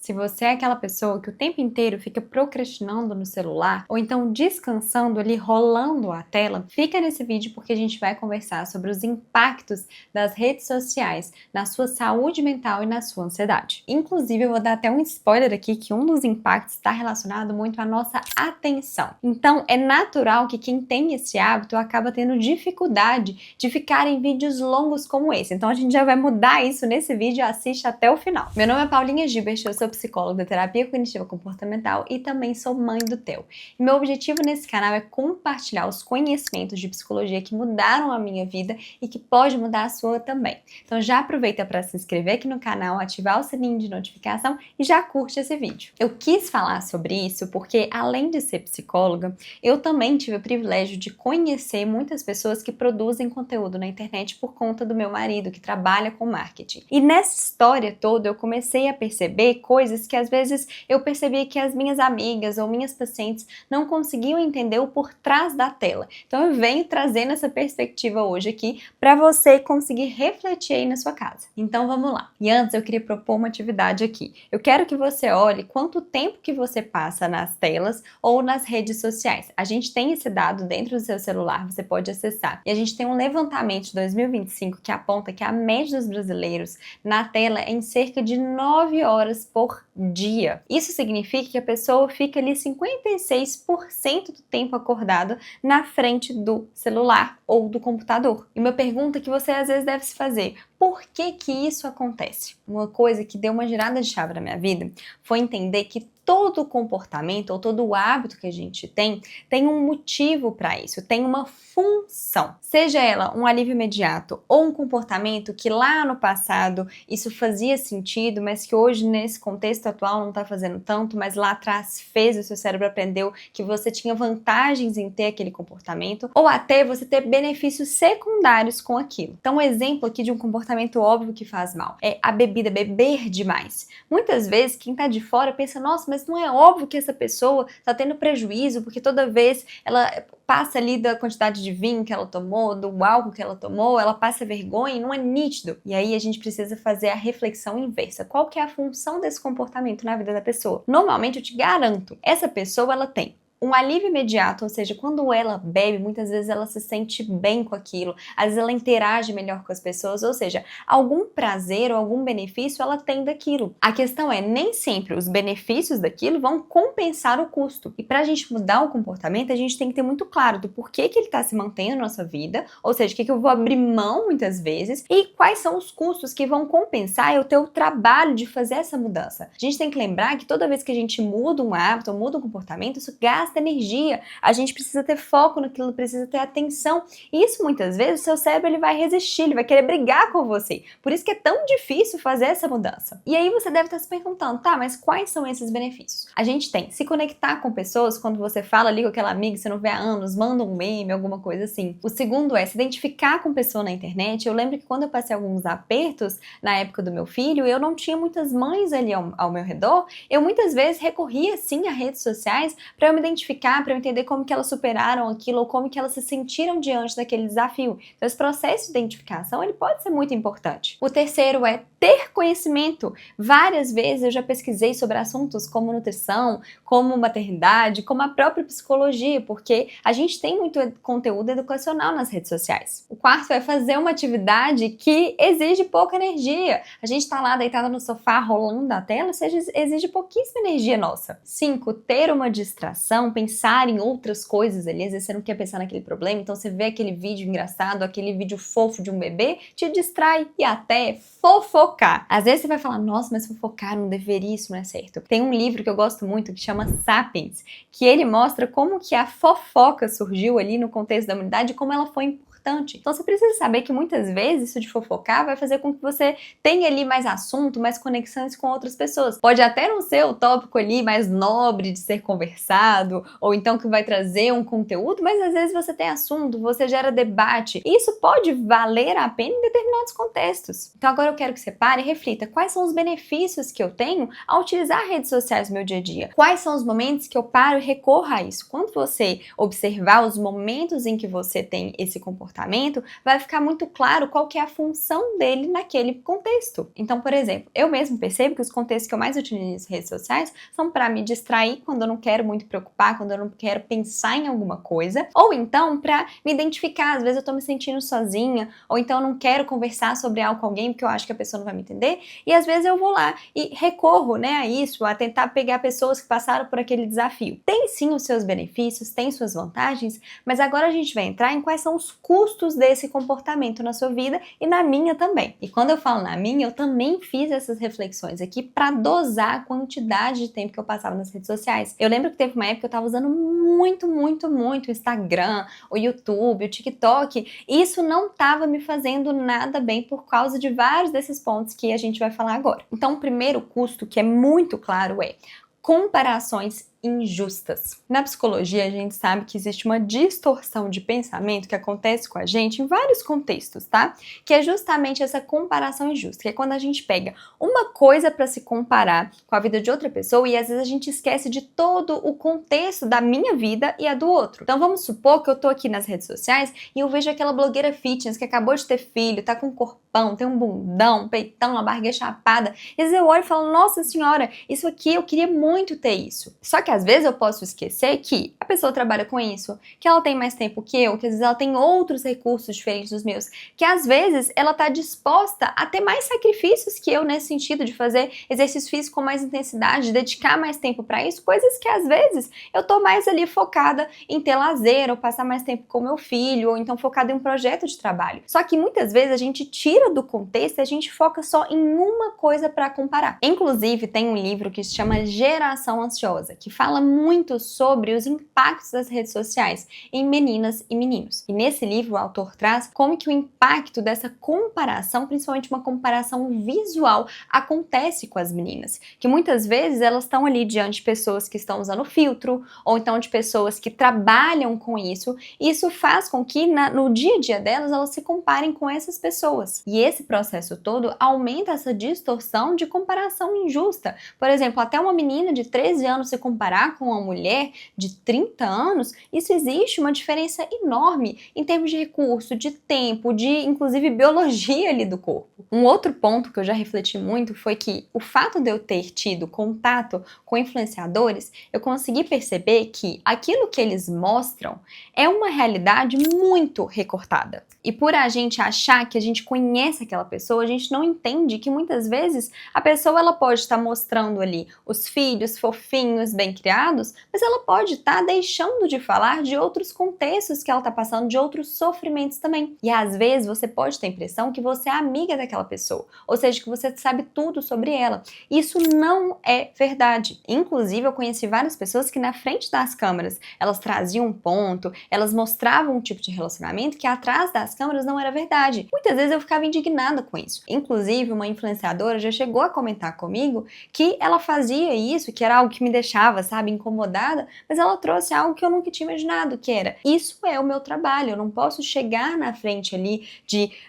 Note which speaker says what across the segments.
Speaker 1: Se você é aquela pessoa que o tempo inteiro fica procrastinando no celular ou então descansando ali, rolando a tela, fica nesse vídeo porque a gente vai conversar sobre os impactos das redes sociais na sua saúde mental e na sua ansiedade. Inclusive, eu vou dar até um spoiler aqui que um dos impactos está relacionado muito à nossa atenção. Então, é natural que quem tem esse hábito acaba tendo dificuldade de ficar em vídeos longos como esse. Então, a gente já vai mudar isso nesse vídeo, assiste até o final. Meu nome é Paulinha Gilbert, eu sou psicóloga da terapia cognitiva comportamental e também sou mãe do Theo. E meu objetivo nesse canal é compartilhar os conhecimentos de psicologia que mudaram a minha vida e que pode mudar a sua também. Então já aproveita para se inscrever aqui no canal, ativar o sininho de notificação e já curte esse vídeo. Eu quis falar sobre isso porque, além de ser psicóloga, eu também tive o privilégio de conhecer muitas pessoas que produzem conteúdo na internet por conta do meu marido, que trabalha com marketing. E nessa história toda eu comecei a perceber coisas que às vezes eu percebia que as minhas amigas ou minhas pacientes não conseguiam entender o por trás da tela. Então eu venho trazendo essa perspectiva hoje aqui para você conseguir refletir aí na sua casa. Então vamos lá. E antes eu queria propor uma atividade aqui. Eu quero que você olhe quanto tempo que você passa nas telas ou nas redes sociais. A gente tem esse dado dentro do seu celular, você pode acessar. E a gente tem um levantamento de 2025 que aponta que a média dos brasileiros na tela é em cerca de 9 horas por dia. Isso significa que a pessoa fica ali 56% do tempo acordado na frente do celular ou do computador. E uma pergunta que você às vezes deve se fazer: por que que isso acontece? Uma coisa que deu uma girada de chave na minha vida foi entender que todo comportamento ou todo o hábito que a gente tem um motivo para isso, tem uma função. Seja ela um alívio imediato ou um comportamento que lá no passado isso fazia sentido, mas que hoje nesse contexto atual não está fazendo tanto, mas lá atrás fez, o seu cérebro aprendeu que você tinha vantagens em ter aquele comportamento, ou até você ter benefícios secundários com aquilo. Então, um exemplo aqui de um comportamento óbvio que faz mal é a bebida, beber demais. Muitas vezes quem está de fora pensa: nossa, mas não é óbvio que essa pessoa está tendo prejuízo, porque toda vez ela passa ali da quantidade de vinho que ela tomou, do álcool que ela tomou, ela passa vergonha e não é nítido. E aí a gente precisa fazer a reflexão inversa. Qual que é a função desse comportamento na vida da pessoa? Normalmente eu te garanto, essa pessoa ela tem um alívio imediato, ou seja, quando ela bebe, muitas vezes ela se sente bem com aquilo, às vezes ela interage melhor com as pessoas, ou seja, algum prazer ou algum benefício ela tem daquilo. A questão é, nem sempre os benefícios daquilo vão compensar o custo. E pra gente mudar o comportamento, a gente tem que ter muito claro do porquê que ele tá se mantendo na nossa vida, ou seja, o que eu vou abrir mão muitas vezes, e quais são os custos que vão compensar eu ter o trabalho de fazer essa mudança. A gente tem que lembrar que toda vez que a gente muda um hábito ou muda um comportamento, isso gasta energia, a gente precisa ter foco naquilo, precisa ter atenção, e isso muitas vezes o seu cérebro ele vai resistir, ele vai querer brigar com você, por isso que é tão difícil fazer essa mudança. E aí você deve estar se perguntando: tá, mas quais são esses benefícios? A gente tem se conectar com pessoas, quando você fala ali com aquela amiga que você não vê há anos, manda um meme, alguma coisa assim. O segundo é se identificar com pessoa na internet. Eu lembro que quando eu passei alguns apertos na época do meu filho, eu não tinha muitas mães ali ao meu redor, eu muitas vezes recorria sim a redes sociais para eu me identificar, para eu entender como que elas superaram aquilo ou como que elas se sentiram diante daquele desafio. Então esse processo de identificação ele pode ser muito importante. O terceiro é ter conhecimento. Várias vezes eu já pesquisei sobre assuntos como nutrição, como maternidade, como a própria psicologia, porque a gente tem muito conteúdo educacional nas redes sociais. O quarto é fazer uma atividade que exige pouca energia. A gente tá lá deitada no sofá rolando a tela, ou seja, exige pouquíssima energia nossa. 5, ter uma distração, pensar em outras coisas ali. Às vezes você não quer pensar naquele problema, então você vê aquele vídeo engraçado, aquele vídeo fofo de um bebê, te distrai e até fofocar. Às vezes você vai falar: nossa, mas fofocar não deveria, isso não é certo. Tem um livro que eu gosto muito que chama Sapiens, que ele mostra como que a fofoca surgiu ali no contexto da humanidade e como ela foi importante. Então você precisa saber que muitas vezes isso de fofocar vai fazer com que você tenha ali mais assunto, mais conexões com outras pessoas. Pode até não ser o tópico ali mais nobre de ser conversado, ou então que vai trazer um conteúdo, mas às vezes você tem assunto, você gera debate, e isso pode valer a pena em determinados contextos. Então agora eu quero que você pare e reflita: quais são os benefícios que eu tenho ao utilizar redes sociais no meu dia a dia? Quais são os momentos que eu paro e recorro a isso? Quando você observar os momentos em que você tem esse comportamento, comportamento, vai ficar muito claro qual que é a função dele naquele contexto. Então, por exemplo, eu mesmo percebo que os contextos que eu mais utilizo nas redes sociais são para me distrair quando eu não quero muito preocupar, quando eu não quero pensar em alguma coisa, ou então para me identificar, às vezes eu tô me sentindo sozinha, ou então eu não quero conversar sobre algo com alguém porque eu acho que a pessoa não vai me entender, e às vezes eu vou lá e recorro, né, a isso, a tentar pegar pessoas que passaram por aquele desafio. Tem sim os seus benefícios, tem suas vantagens, mas agora a gente vai entrar em quais são os custos desse comportamento na sua vida e na minha também. E quando eu falo na minha, eu também fiz essas reflexões aqui para dosar a quantidade de tempo que eu passava nas redes sociais. Eu lembro que teve uma época que eu tava usando muito o Instagram, o YouTube, o TikTok, e isso não tava me fazendo nada bem por causa de vários desses pontos que a gente vai falar agora. Então, o primeiro custo, que é muito claro, é comparações injustas. Na psicologia, a gente sabe que existe uma distorção de pensamento que acontece com a gente em vários contextos, tá? Que é justamente essa comparação injusta, que é quando a gente pega uma coisa para se comparar com a vida de outra pessoa e às vezes a gente esquece de todo o contexto da minha vida e a do outro. Então vamos supor que eu tô aqui nas redes sociais e eu vejo aquela blogueira fitness que acabou de ter filho, tá com um corpão, tem um bundão, um peitão, uma barriga chapada, e às vezes eu olho e falo, nossa senhora, isso aqui eu queria muito ter isso. Só que às vezes eu posso esquecer que a pessoa trabalha com isso, que ela tem mais tempo que eu, que às vezes ela tem outros recursos diferentes dos meus, que às vezes ela tá disposta a ter mais sacrifícios que eu nesse sentido de fazer exercício físico com mais intensidade, de dedicar mais tempo para isso, coisas que às vezes eu tô mais ali focada em ter lazer, ou passar mais tempo com meu filho, ou então focada em um projeto de trabalho. Só que muitas vezes a gente tira do contexto e a gente foca só em uma coisa para comparar. Inclusive, tem um livro que se chama Geração Ansiosa, que fala muito sobre os impactos das redes sociais em meninas e meninos. E nesse livro o autor traz como que o impacto dessa comparação, principalmente uma comparação visual, acontece com as meninas. Que muitas vezes elas estão ali diante de pessoas que estão usando filtro, ou então de pessoas que trabalham com isso, e isso faz com que no dia a dia delas elas se comparem com essas pessoas. E esse processo todo aumenta essa distorção de comparação injusta. Por exemplo, até uma menina de 13 anos se comparar com uma mulher de 30 anos, isso existe uma diferença enorme em termos de recurso, de tempo, de inclusive biologia ali do corpo. Um outro ponto que eu já refleti muito foi que o fato de eu ter tido contato com influenciadores, eu consegui perceber que aquilo que eles mostram é uma realidade muito recortada. E por a gente achar que a gente conhece aquela pessoa, a gente não entende que muitas vezes a pessoa ela pode estar mostrando ali os filhos fofinhos, bem criados, mas ela pode estar deixando de falar de outros contextos que ela está passando, de outros sofrimentos também. E às vezes você pode ter a impressão que você é amiga daquela pessoa, ou seja, que você sabe tudo sobre ela. Isso não é verdade. Inclusive, eu conheci várias pessoas que na frente das câmeras, elas traziam um ponto, elas mostravam um tipo de relacionamento que atrás das câmeras não era verdade. Muitas vezes eu ficava indignada com isso. Inclusive, uma influenciadora já chegou a comentar comigo que ela fazia isso, que era algo que me deixava, sabe, incomodada, mas ela trouxe algo que eu nunca tinha imaginado, que era, isso é o meu trabalho, eu não posso chegar na frente ali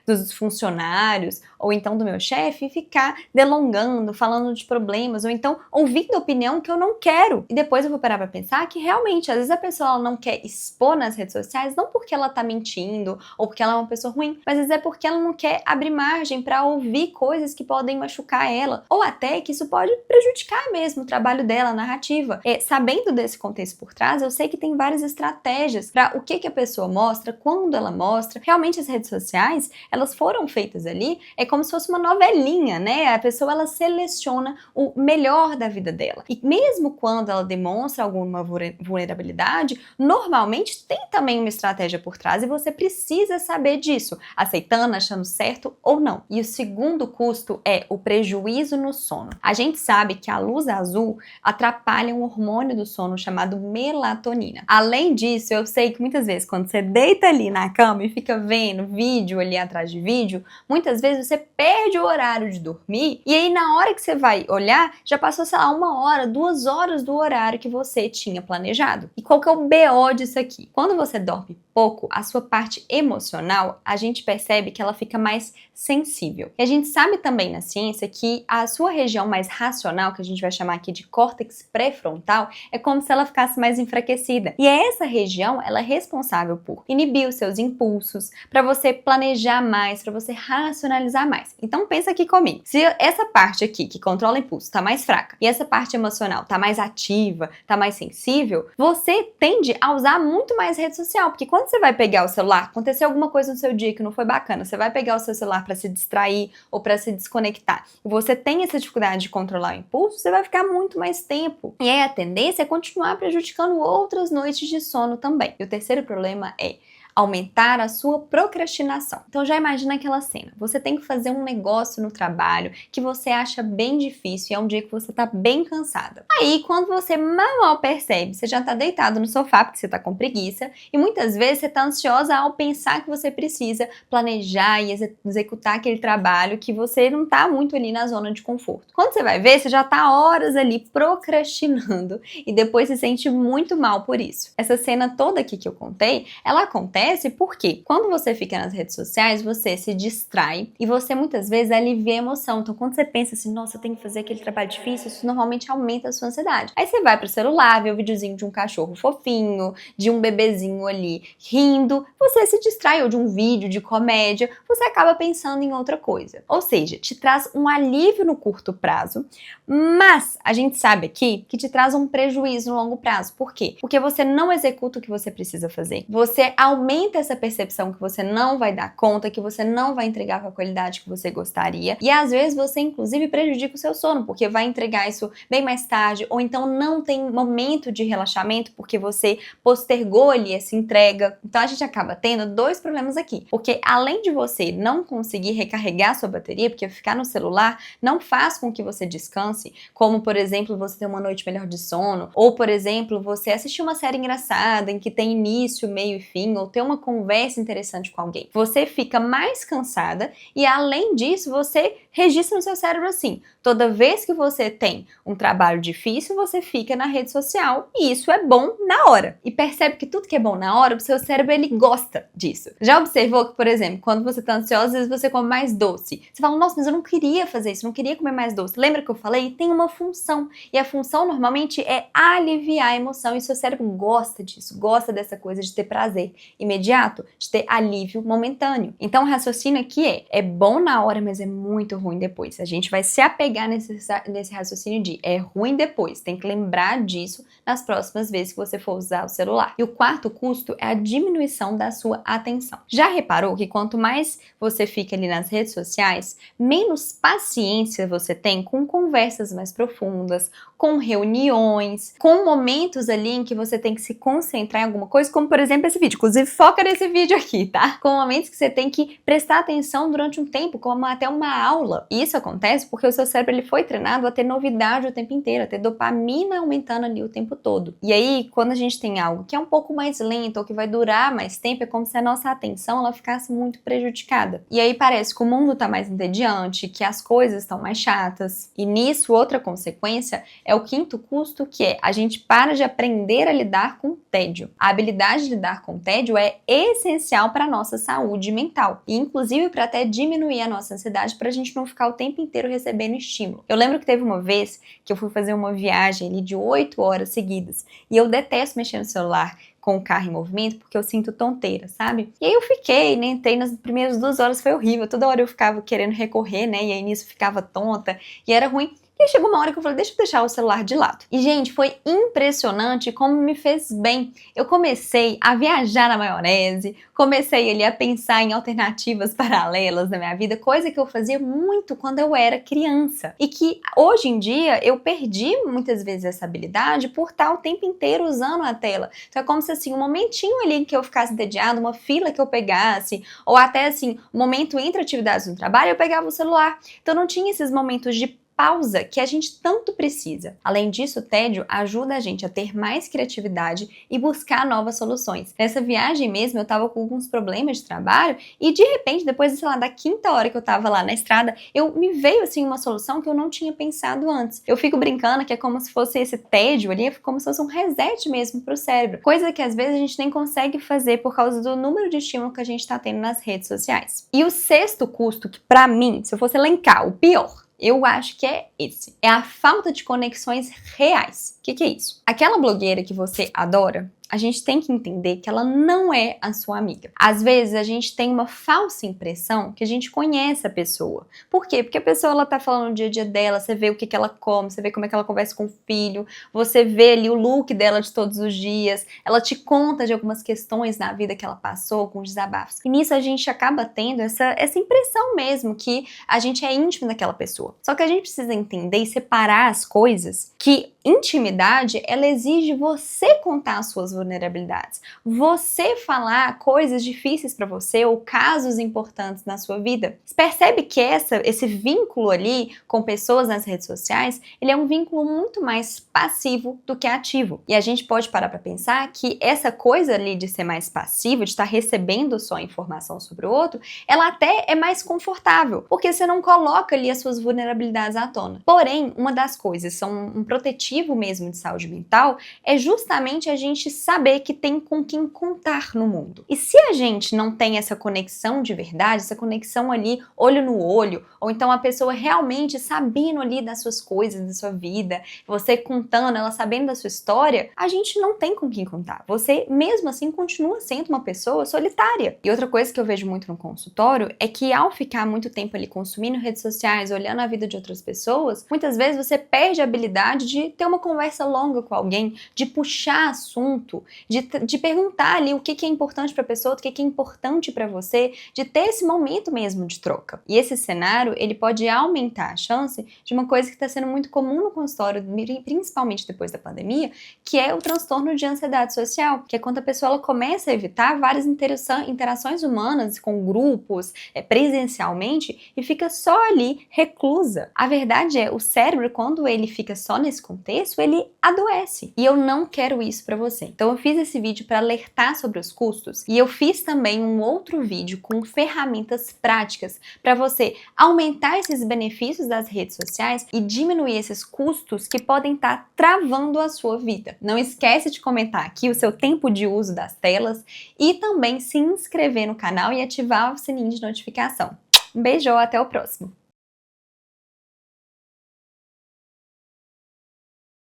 Speaker 1: dos funcionários, ou então do meu chefe, e ficar delongando, falando de problemas, ou então ouvindo a opinião que eu não quero. E depois eu vou parar pra pensar que realmente, às vezes a pessoa ela não quer expor nas redes sociais, não porque ela tá mentindo, ou porque ela é uma pessoa ruim, mas às vezes é porque ela não quer abrir margem pra ouvir coisas que podem machucar ela, ou até que isso pode prejudicar mesmo o trabalho dela, a narrativa. Sabendo desse contexto por trás, eu sei que tem várias estratégias para o que a pessoa mostra, quando ela mostra. Realmente as redes sociais, elas foram feitas ali, é como se fosse uma novelinha, né? A pessoa, ela seleciona o melhor da vida dela. E mesmo quando ela demonstra alguma vulnerabilidade, normalmente tem também uma estratégia por trás e você precisa saber disso, aceitando, achando certo ou não. E o segundo custo é o prejuízo no sono. A gente sabe que a luz azul atrapalha um hormônio do sono chamado melatonina. Além disso, eu sei que muitas vezes quando você deita ali na cama e fica vendo vídeo ali atrás de vídeo, muitas vezes você perde o horário de dormir e aí na hora que você vai olhar, já passou, sei lá, 1 hora, 2 horas do horário que você tinha planejado. E qual que é o BO disso aqui? Quando você dorme pouco, a sua parte emocional, a gente percebe que ela fica mais sensível. E a gente sabe também na ciência que a sua região mais racional, que a gente vai chamar aqui de córtex pré-frontal, é como se ela ficasse mais enfraquecida. enfraquecida. E essa região, ela é responsável por inibir os seus impulsos, para você planejar mais, para você racionalizar mais. Então pensa aqui comigo. Se essa parte aqui que controla impulso tá mais fraca e essa parte emocional tá mais ativa, tá mais sensível, você tende a usar muito mais rede social, porque quando você vai pegar o celular, aconteceu alguma coisa no seu dia que não foi bacana, você vai pegar o seu celular para se distrair ou para se desconectar, e você tem essa dificuldade de controlar o impulso, você vai ficar muito mais tempo. E aí a tendência é continuar prejudicando outras noites de sono também. E o terceiro problema é aumentar a sua procrastinação. Então já imagina aquela cena. Você tem que fazer um negócio no trabalho que você acha bem difícil e é um dia que você tá bem cansada. Aí, quando você mal percebe, você já tá deitado no sofá porque você tá com preguiça e muitas vezes você tá ansiosa ao pensar que você precisa planejar e executar aquele trabalho que você não tá muito ali na zona de conforto. Quando você vai ver, você já tá horas ali procrastinando e depois se sente muito mal por isso. Essa cena toda aqui que eu contei, ela acontece porque quando você fica nas redes sociais, você se distrai e você muitas vezes alivia a emoção. Então quando você pensa assim, nossa, eu tenho que fazer aquele trabalho difícil, isso normalmente aumenta a sua ansiedade. Aí você vai pro celular, vê o videozinho de um cachorro fofinho, de um bebezinho ali rindo, você se distrai, ou de um vídeo de comédia, você acaba pensando em outra coisa. Ou seja, te traz um alívio no curto prazo, mas a gente sabe aqui que te traz um prejuízo no longo prazo. Por quê? Porque você não executa o que você precisa fazer. Você aumenta essa percepção que você não vai dar conta, que você não vai entregar com a qualidade que você gostaria. E às vezes você inclusive prejudica o seu sono, porque vai entregar isso bem mais tarde, ou então não tem momento de relaxamento porque você postergou ali essa entrega. Então a gente acaba tendo dois problemas aqui, porque além de você não conseguir recarregar sua bateria, porque ficar no celular não faz com que você descanse, como por exemplo você ter uma noite melhor de sono, ou por exemplo você assistir uma série engraçada em que tem início, meio e fim, ou ter uma conversa interessante com alguém. Você fica mais cansada e além disso você registra no seu cérebro assim, toda vez que você tem um trabalho difícil, você fica na rede social e isso é bom na hora. E percebe que tudo que é bom na hora, o seu cérebro ele gosta disso. Já observou que, por exemplo, quando você tá ansiosa, às vezes você come mais doce. Você fala, nossa, mas eu não queria fazer isso, não queria comer mais doce. Lembra que eu falei? Tem uma função. E a função normalmente é aliviar a emoção e o seu cérebro gosta disso, gosta dessa coisa de ter prazer imediato, de ter alívio momentâneo. Então o raciocínio aqui é bom na hora, mas é muito ruim depois. A gente vai se apegar nesse raciocínio de é ruim depois, tem que lembrar disso nas próximas vezes que você for usar o celular. E o quarto custo é a diminuição da sua atenção. Já reparou que quanto mais você fica ali nas redes sociais, menos paciência você tem com conversas mais profundas, com reuniões, com momentos ali em que você tem que se concentrar em alguma coisa, como por exemplo esse vídeo. Inclusive, foca nesse vídeo aqui, tá? Com momentos que você tem que prestar atenção durante um tempo, como até uma aula. E isso acontece porque o seu cérebro ele foi treinado a ter novidade o tempo inteiro, a ter dopamina aumentando ali o tempo todo. E aí, quando a gente tem algo que é um pouco mais lento ou que vai durar mais tempo, é como se a nossa atenção ela ficasse muito prejudicada. E aí parece que o mundo tá mais entediante, que as coisas estão mais chatas. E nisso, outra consequência é o quinto custo, que é a gente para de aprender a lidar com o tédio. A habilidade de lidar com o tédio é essencial para a nossa saúde mental e inclusive para até diminuir a nossa ansiedade, para a gente não ficar o tempo inteiro recebendo estímulo. Eu lembro que teve uma vez que eu fui fazer uma viagem ali de 8 horas seguidas e eu detesto mexer no celular com o carro em movimento porque eu sinto tonteira, sabe? E aí eu fiquei, né? Entrei nas primeiras 2 horas, foi horrível, toda hora eu ficava querendo recorrer, né? E aí nisso ficava tonta e era ruim. E aí chegou uma hora que eu falei, deixa eu deixar o celular de lado. E, gente, foi impressionante como me fez bem. Eu comecei a viajar na maionese, comecei ali a pensar em alternativas paralelas na minha vida, coisa que eu fazia muito quando eu era criança. E que, hoje em dia, eu perdi muitas vezes essa habilidade por estar o tempo inteiro usando a tela. Então é como se, assim, um momentinho ali que eu ficasse entediada, uma fila que eu pegasse, ou até, assim, um momento entre atividades no trabalho, eu pegava o celular. Então não tinha esses momentos de pausa que a gente tanto precisa. Além disso, o tédio ajuda a gente a ter mais criatividade e buscar novas soluções. Nessa viagem mesmo, eu tava com alguns problemas de trabalho e de repente, depois, sei lá, da 5ª hora que eu tava lá na estrada, me veio assim uma solução que eu não tinha pensado antes. Eu fico brincando que é como se fosse esse tédio ali, como se fosse um reset mesmo pro cérebro. Coisa que às vezes a gente nem consegue fazer por causa do número de estímulo que a gente tá tendo nas redes sociais. E o sexto custo, que pra mim, se eu fosse elencar o pior, Eu acho que é esse. É a falta de conexões reais. O que é isso? Aquela blogueira que você adora, a gente tem que entender que ela não é a sua amiga. Às vezes a gente tem uma falsa impressão que a gente conhece a pessoa. Por quê? Porque a pessoa ela tá falando o dia a dia dela, você vê o que ela come, você vê como é que ela conversa com o filho, você vê ali o look dela de todos os dias, ela te conta de algumas questões na vida que ela passou, com desabafos. E nisso a gente acaba tendo essa impressão mesmo que a gente é íntimo daquela pessoa. Só que a gente precisa entender e separar as coisas, que intimidade, ela exige você contar as suas vulnerabilidades. Você falar coisas difíceis para você ou casos importantes na sua vida. Você percebe que esse vínculo ali com pessoas nas redes sociais, ele é um vínculo muito mais passivo do que ativo. E a gente pode parar para pensar que essa coisa ali de ser mais passivo, de estar recebendo só informação sobre o outro, ela até é mais confortável, porque você não coloca ali as suas vulnerabilidades à tona. Porém, uma das coisas, são um protetivo mesmo de saúde mental, é justamente a gente saber que tem com quem contar no mundo. E se a gente não tem essa conexão de verdade, essa conexão ali olho no olho, ou então a pessoa realmente sabendo ali das suas coisas, da sua vida, você contando, ela sabendo da sua história, a gente não tem com quem contar. Você mesmo assim continua sendo uma pessoa solitária. E outra coisa que eu vejo muito no consultório é que ao ficar muito tempo ali consumindo redes sociais, olhando a vida de outras pessoas, muitas vezes você perde a habilidade de ter uma conversa longa com alguém, de puxar assunto, de perguntar ali o que é importante para a pessoa, o que é importante para você, de ter esse momento mesmo de troca. E esse cenário, ele pode aumentar a chance de uma coisa que está sendo muito comum no consultório, principalmente depois da pandemia, que é o transtorno de ansiedade social, que é quando a pessoa ela começa a evitar várias interações humanas com grupos, presencialmente, e fica só ali reclusa. A verdade é, o cérebro, quando ele fica só nesse contexto, ele adoece. E eu não quero isso para você. Então eu fiz esse vídeo para alertar sobre os custos e eu fiz também um outro vídeo com ferramentas práticas para você aumentar esses benefícios das redes sociais e diminuir esses custos que podem estar travando a sua vida. Não esquece de comentar aqui o seu tempo de uso das telas e também se inscrever no canal e ativar o sininho de notificação. Um beijo, até o próximo!